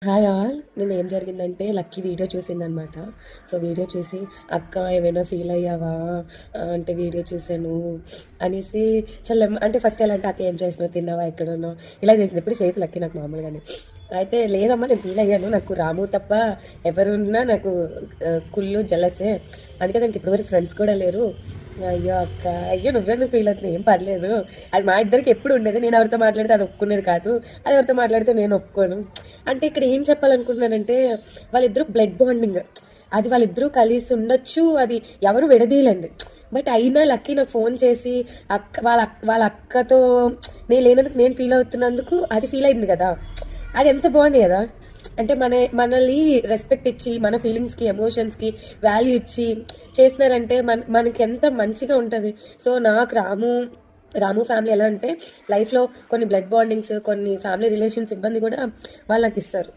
Hi all. నేను ఏం జరిగిందంటే లక్కీ వీడియో చూసిందనమాట. సో వీడియో చూసి అక్క ఏమైనా ఫీల్ అయ్యావా అంటే వీడియో చూసాను అనేసి అంటే ఫస్ట్ ఎలా అంటే అక్క ఏం చేస్తున్నావు, తిన్నావా, ఎక్కడున్నావు, ఇలా చేసింది. ఇప్పుడు చేతి లక్కీ నాకు మామూలుగానే. అయితే లేదమ్మా నేను ఫీల్ అయ్యాను, నాకు రాము తప్ప ఎవరున్నా నాకు కుళ్ళు జలసే, అందుకే దానికి ఇప్పటివరకు ఫ్రెండ్స్ కూడా లేరు. అయ్యో అక్క, అయ్యో నువ్వెందుకు ఫీల్ అవుతుంది, ఏం పర్లేదు, అది మా ఇద్దరికి ఎప్పుడు ఉండేది. నేను ఎవరితో మాట్లాడితే అది ఒప్పుకునేది కాదు, అది ఎవరితో మాట్లాడితే నేను ఒప్పుకోను. అంటే ఇక్కడ ఏం చెప్పాలనుకుంటున్నానంటే వాళ్ళిద్దరూ బ్లడ్ బాండింగ్, అది వాళ్ళిద్దరూ కలిసి ఉండొచ్చు, అది ఎవరు విడదీయలేంది. బట్ అయినా లక్కీ నాకు ఫోన్ చేసి వాళ్ళ అక్కతో నేను లేనందుకు నేను ఫీల్ అవుతున్నందుకు అది ఫీల్ అయింది కదా, అది ఎంత బాగుంది కదా. అంటే మనల్ని రెస్పెక్ట్ ఇచ్చి మన ఫీలింగ్స్కి ఎమోషన్స్కి వాల్యూ ఇచ్చి చేసినారంటే మనకి ఎంత మంచిగా ఉంటుంది. సో నాకు రాము ఫ్యామిలీ ఎలా అంటే లైఫ్లో కొన్ని బ్లడ్ బాండింగ్స్, కొన్ని ఫ్యామిలీ రిలేషన్స్ ఇబ్బంది కూడా వాళ్ళు నాకు ఇస్తారు.